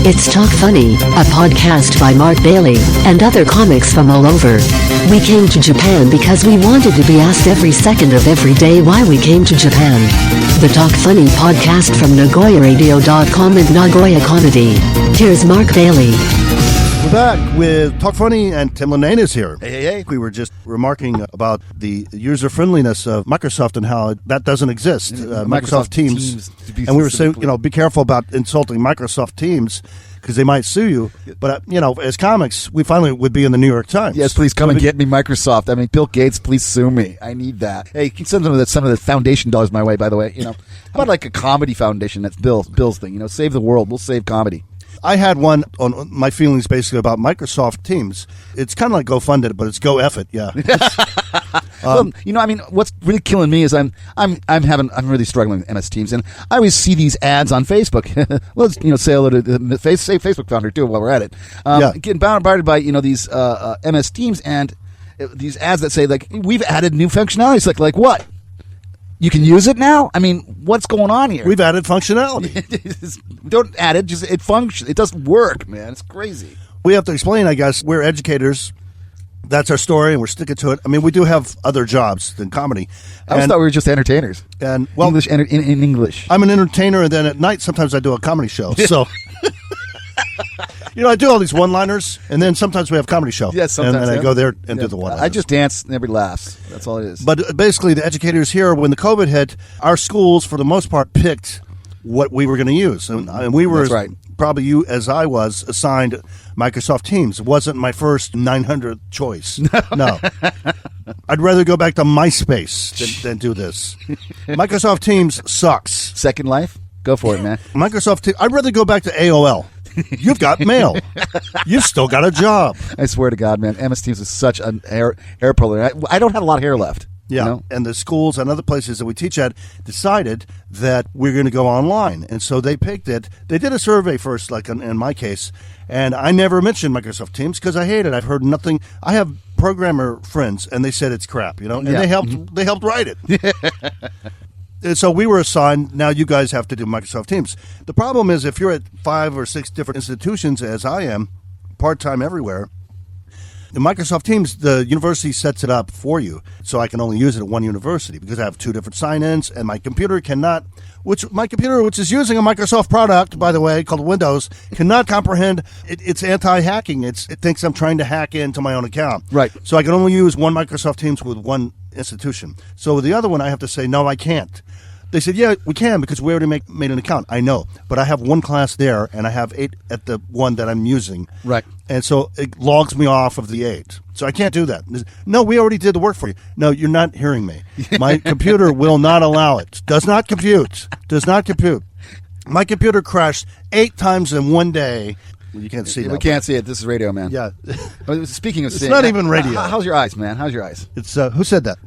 It's Talk Funny, a podcast by Mark Bailey and other comics from all over. We came to Japan because we wanted to be asked every second of every day why we came to Japan. The Talk Funny podcast from NagoyaRadio.com and Nagoya Comedy. Here's Mark Bailey. We're back with Talk Funny, and Tim Lennane is here. Hey. We were just remarking about the user-friendliness of Microsoft and how that doesn't exist. Microsoft Teams. And we were saying, be careful about insulting Microsoft Teams because they might sue you. But, as comics, we finally would be in the New York Times. Yes, please come and get me, Microsoft. I mean, Bill Gates, please sue me. I need that. Hey, can you send some of the foundation dollars my way, by the way? How about like a comedy foundation? That's Bill's thing. Save the world. We'll save comedy. I had one on my feelings basically about Microsoft Teams. It's kind of like Go Fund It, but it's Go F It, yeah. What's really killing me is I'm really struggling with MS Teams, and I always see these ads on Facebook. Let's say hello to the Facebook founder too while we're at it. Getting bombarded by these MS Teams and these ads that say like we've added new functionalities. Like what? You can use it now? I mean, what's going on here? We've added functionality. Don't add it. Just it functions. It doesn't work, man. It's crazy. We have to explain, I guess. We're educators. That's our story, and we're sticking to it. I mean, we do have other jobs than comedy. I always thought we were just entertainers. And English in English. I'm an entertainer, and then at night sometimes I do a comedy show. So, I do all these one-liners, and then sometimes we have a comedy show. Yes, sometimes. And then I go there and do the one-liners. I just dance, and everybody laughs. That's all it is. But basically, the educators here, when the COVID hit, our schools, for the most part, picked what we were going to use. And we were, That's right. Probably you, as I was, assigned Microsoft Teams. It wasn't my first 900th choice. No. I'd rather go back to MySpace than do this. Microsoft Teams sucks. Second Life? Go for it, man. Microsoft Teams, I'd rather go back to AOL. You've got mail. You've still got a job. I swear to God, man, MS Teams is such an hair puller. I don't have a lot of hair left. Yeah, and the schools and other places that we teach at decided that we're going to go online. And so they picked it. They did a survey first, like in my case, and I never mentioned Microsoft Teams because I hate it. I've heard nothing. I have programmer friends, and they said it's crap, and they helped write it. And so we were assigned, now you guys have to do Microsoft Teams. The problem is if you're at 5 or 6 different institutions, as I am, part-time everywhere, in Microsoft Teams, the university sets it up for you, so I can only use it at one university because I have 2 different sign-ins, and my computer cannot, which is using a Microsoft product, by the way, called Windows, cannot comprehend, it's anti-hacking. It thinks I'm trying to hack into my own account. Right. So I can only use one Microsoft Teams with one institution. So with the other one, I have to say, no, I can't. They said, yeah, we can because we already made an account. I know. But I have 1 class there, and I have 8 at the one that I'm using. Right. And so it logs me off of the 8. So I can't do that. No, we already did the work for you. No, you're not hearing me. My computer will not allow it. Does not compute. My computer crashed 8 times in one day. Well, you can't see it. We can't see it. This is radio, man. Yeah. Speaking of it's seeing, not even radio. How's your eyes, man? How's your eyes? It's who said that?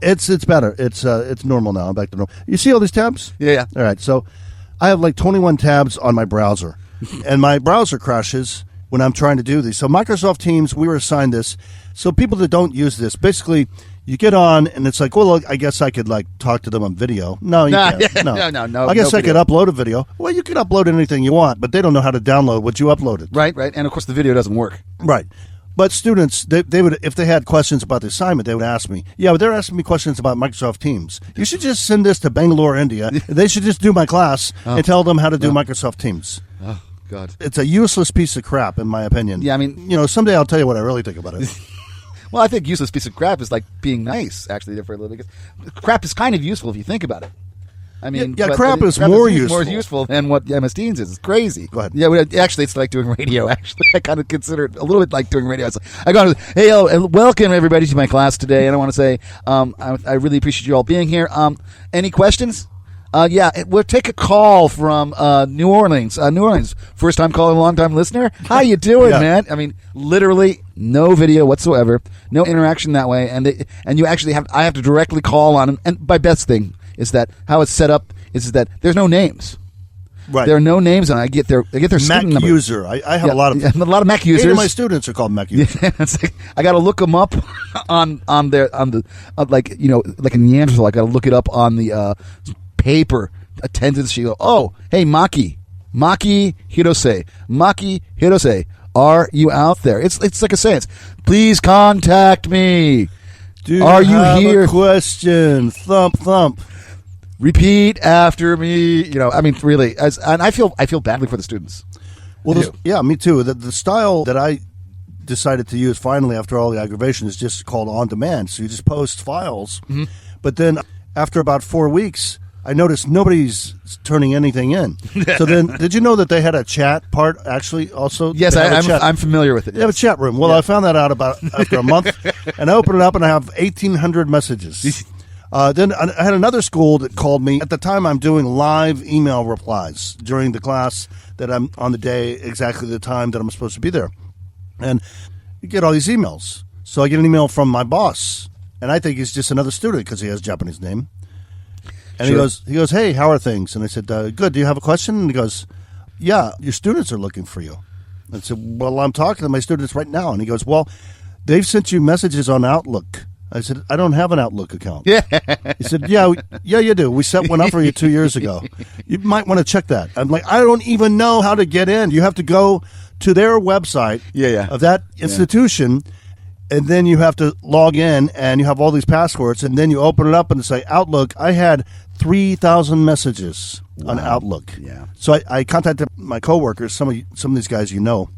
It's better. It's normal now. I'm back to normal. You see all these tabs? Yeah. All right. So I have like 21 tabs on my browser, and my browser crashes when I'm trying to do these. So Microsoft Teams, we were assigned this. So people that don't use this, basically, you get on, and it's like, well, I guess I could, talk to them on video. No, you can't. No. I guess I could upload a video. Well, you can upload anything you want, but they don't know how to download what you uploaded. Right. And, of course, the video doesn't work. Right. But students, they would, if they had questions about the assignment, they would ask me. Yeah, but they're asking me questions about Microsoft Teams. You should just send this to Bangalore, India. They should just do my class and tell them how to do Microsoft Teams. Oh, God. It's a useless piece of crap, in my opinion. Yeah, I mean... someday I'll tell you what I really think about it. Well, I think useless piece of crap is like being nice, actually, for a little bit. Crap is kind of useful if you think about it. I mean, crap is more useful than what MS Teams is. It's crazy. Go ahead. Yeah, actually, it's like doing radio. Actually, I kind of consider it a little bit like doing radio. I go, hey, welcome everybody to my class today, and I want to say I really appreciate you all being here. Any questions? We'll take a call from New Orleans. First time caller, long time listener. How you doing, man? I mean, literally no video whatsoever, no interaction that way, and you actually I have to directly call on them. And my best thing is that how it's set up is that there's no names. Right. There are no names, and I get their Mac number. user. I have a lot of Mac users. 8 of my students are called Mac users. Yeah, I got to look them up on the like a Neanderthal. I got to look it up on the paper attendance sheet. Oh, hey, Maki. Maki Hirose. Maki Hirose. Are you out there? It's like a saying. Please contact me. Are you here? A question. Thump, thump. Repeat after me. Really. And I feel badly for the students. Well, yeah, me too. The style that I decided to use finally after all the aggravation is just called on demand. So you just post files. Mm-hmm. But then after about 4 weeks, I noticed nobody's turning anything in. So then, did you know that they had a chat part actually also? Yes, I'm familiar with it. They have a chat room. Well, I found that out about after a month, and I opened it up and I have 1,800 messages. Then I had another school that called me. At the time, I'm doing live email replies during the class that I'm on the day, exactly the time that I'm supposed to be there. And you get all these emails. So I get an email from my boss, and I think he's just another student because he has a Japanese name. And sure. he goes, hey, how are things? And I said, good. Do you have a question? And he goes, yeah, your students are looking for you. And I said, well, I'm talking to my students right now. And he goes, well, they've sent you messages on Outlook. I said, I don't have an Outlook account. Yeah. He said, yeah, you do. We set one up for you 2 years ago. You might want to check that. I'm like, I don't even know how to get in. You have to go to their website of that institution, and then you have to log in, and you have all these passwords, and then you open it up and say, Outlook. I had 3,000 messages on Outlook. Yeah. So I contacted my coworkers, some of these guys you know.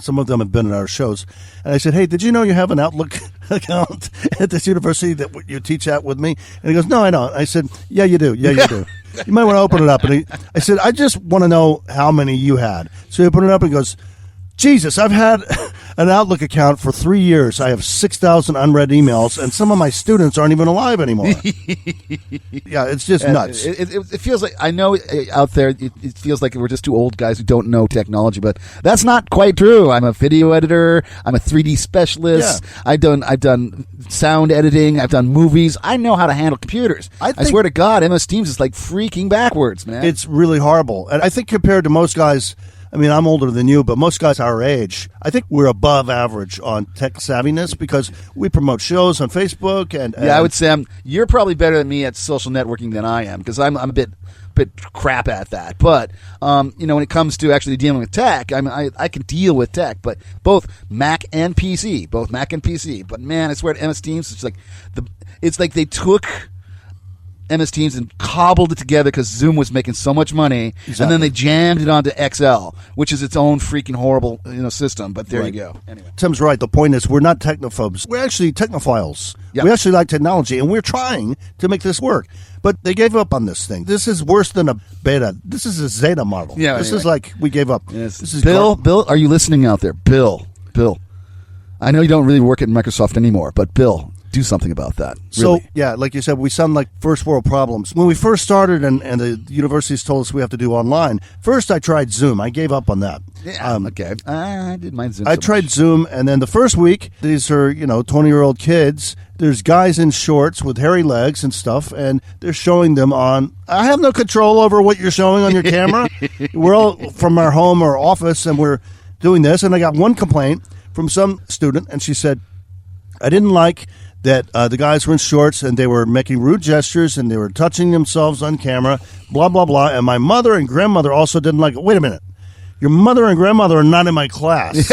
Some of them have been in our shows. And I said, hey, did you know you have an Outlook account at this university that you teach at with me? And he goes, no, I don't. I said, yeah, you do. Yeah, you do. You might want to open it up. And I said, I just want to know how many you had. So he opened it up and goes, Jesus, I've had an Outlook account for 3 years. I have 6,000 unread emails, and some of my students aren't even alive anymore. Yeah, it's just nuts. It feels like, I know out there, it feels like we're just two old guys who don't know technology, but that's not quite true. I'm a video editor. I'm a 3D specialist. Yeah. I've done sound editing. I've done movies. I know how to handle computers. I swear to God, MS Teams is like freaking backwards, man. It's really horrible. And I think compared to most guys, I mean, I'm older than you, but most guys our age, I think we're above average on tech savviness because we promote shows on Facebook. And I would say you're probably better than me at social networking than I am because I'm a bit crap at that. But when it comes to actually dealing with tech, I can deal with tech, but both Mac and PC. But man, I swear to MS Teams, it's like they took MS Teams and cobbled it together because Zoom was making so much money, and then they jammed it onto XL, which is its own freaking horrible system. But there you go. Anyway, Tim's right. The point is, we're not technophobes. We're actually technophiles. Yep. We actually like technology, and we're trying to make this work. But they gave up on this thing. This is worse than a beta. This is a Zeta model. Yeah, this is like we gave up. Yes. This is Bill, are you listening out there? Bill, I know you don't really work at Microsoft anymore, but Bill, do something about that. Really. So, yeah, like you said, we sound like first world problems. When we first started and the universities told us we have to do online, first I tried Zoom. I gave up on that. Yeah, okay. I did mine Zoom. I tried Zoom, and then the first week, these are, 20-year-old kids. There's guys in shorts with hairy legs and stuff, and they're showing them on. I have no control over what you're showing on your camera. We're all from our home or office, and we're doing this. And I got one complaint from some student, and she said, I didn't like that the guys were in shorts and they were making rude gestures and they were touching themselves on camera, blah, blah, blah. And my mother and grandmother also didn't like it. Wait a minute. Your mother and grandmother are not in my class.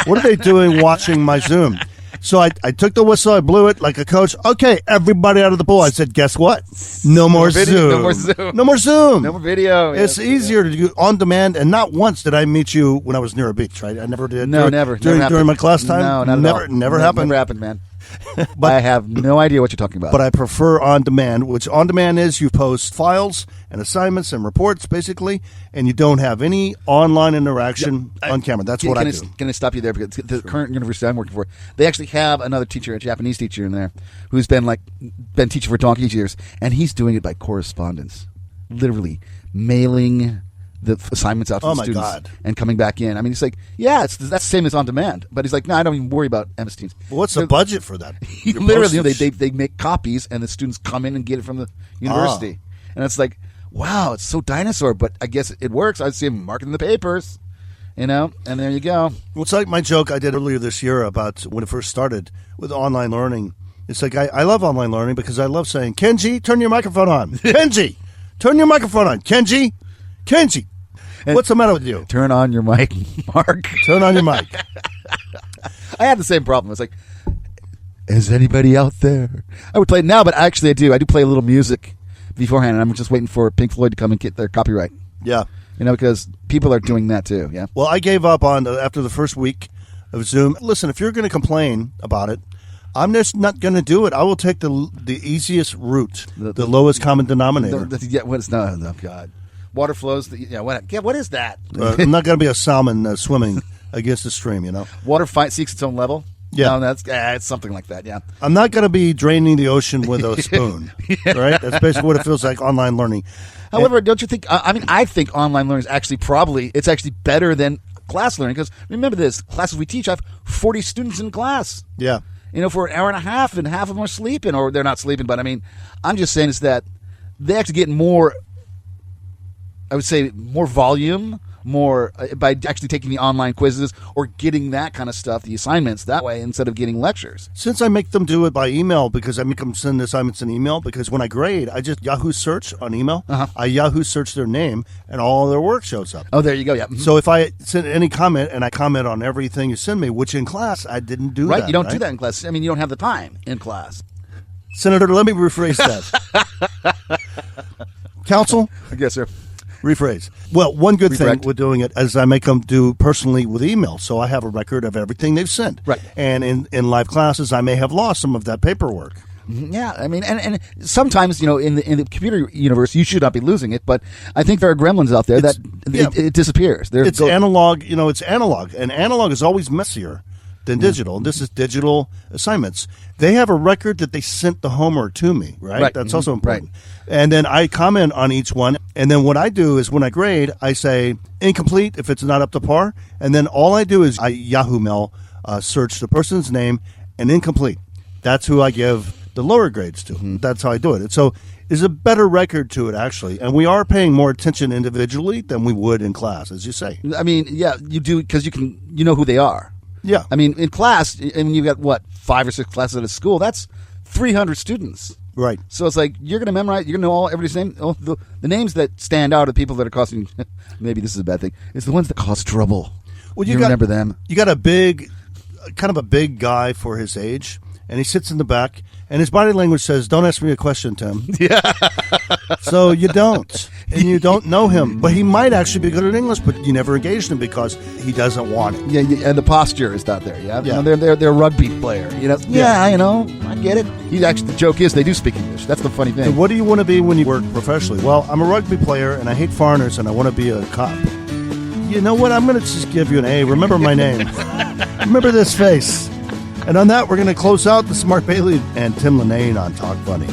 What are they doing watching my Zoom? So I took the whistle, I blew it like a coach. Okay, everybody out of the pool. I said, guess what? No more Zoom. No more Zoom. No more Zoom. No more video. It's easier to do on demand. And not once did I meet you when I was near a beach, right? I never did. No, never. During my class time? No, not never, at all. Never happened. Never happened, man. But I have no idea what you're talking about. But I prefer on demand, which on demand is you post files and assignments and reports, basically, and you don't have any online interaction on camera. That's what I do. Can I stop you there? Because the current university I'm working for, they actually have another teacher, a Japanese teacher in there, who's been teaching for donkey's years, and he's doing it by correspondence, literally mailing the assignments out to the students and coming back in. I mean, it's like, that's the same as on demand. But he's like, no, I don't even worry about MS Teams. Well, what's the budget for that? Literally, they make copies, and the students come in and get it from the university. And it's like, wow, it's so dinosaur, but I guess it works. I'd see him marking the papers, and there you go. Well, it's like my joke I did earlier this year about when it first started with online learning. It's like I love online learning because I love saying, Kenji, turn your microphone on. Kenji, turn your microphone on. Kenji. What's the matter with you? Turn on your mic, Mark. Turn on your mic. I had the same problem. It's like, is anybody out there? I would play it now, but actually I do. I do play a little music beforehand, and I'm just waiting for Pink Floyd to come and get their copyright. Yeah. Because people are doing that too, yeah. Well, I gave up on after the first week of Zoom. Listen, if you're going to complain about it, I'm just not going to do it. I will take the easiest route, the lowest common denominator. What is no, God? Water flows. What is that? I'm not going to be a salmon swimming against the stream. Water seeks its own level. Yeah, no, it's something like that. Yeah, I'm not going to be draining the ocean with a spoon. Right? That's basically what it feels like online learning. However, don't you think? I think online learning is actually it's actually better than class learning, because remember this: classes we teach, I have 40 students in class. Yeah. For an hour and a half, and half of them are sleeping, or they're not sleeping. But I'm just saying is that they actually get more. I would say more volume, more by actually taking the online quizzes or getting that kind of stuff, the assignments that way, instead of getting lectures. Since I make them do it by email, because I make them send the assignments in email, because when I grade, I just Yahoo search on email. I Yahoo search their name, and all their work shows up. Oh, there you go. Yeah. So if I send any comment, and I comment on everything you send me, which in class I didn't do right, that. You don't do that in class. You don't have the time in class. Senator, let me rephrase that. Counsel? Yes, sir. Rephrase. Well, one good thing with doing it is I make them do personally with email, so I have a record of everything they've sent. Right. And in live classes, I may have lost some of that paperwork. Yeah, and sometimes, in the computer universe, you should not be losing it, but I think there are gremlins out there that it disappears. It's analog, it's analog, and analog is always messier than digital. This is digital assignments. They have a record that they sent the homework to me, right? That's also important. Right. And then I comment on each one, and then what I do is when I grade, I say incomplete if it's not up to par, and then all I do is I Yahoo Mail search the person's name and incomplete. That's who I give the lower grades to. That's how I do it. And so there's a better record to it, actually, and we are paying more attention individually than we would in class, as you say. Yeah, you do, because you know who they are. Yeah. In class, you've got, 5 or 6 classes at a school, that's 300 students. Right. So it's like you're going to memorize, you're going to know everybody's name. Oh, the names that stand out are the people that are causing, maybe this is a bad thing, it's the ones that cause trouble. Well, you remember them. You got a kind of a big guy for his age, and he sits in the back, and his body language says, "Don't ask me a question, Tim." Yeah. So you don't. And you don't know him. But he might actually be good at English, but you never engaged him because he doesn't want it. Yeah, and the posture is not there. Yeah. They're a rugby player. I get it. The joke is they do speak English. That's the funny thing. And what do you want to be when you work professionally? Well, I'm a rugby player, and I hate foreigners, and I want to be a cop. You know what? I'm going to just give you an A. Remember my name. Remember this face. And on that, we're going to close out. This is Mark Bailey and Tim Lennane on Talk Funny.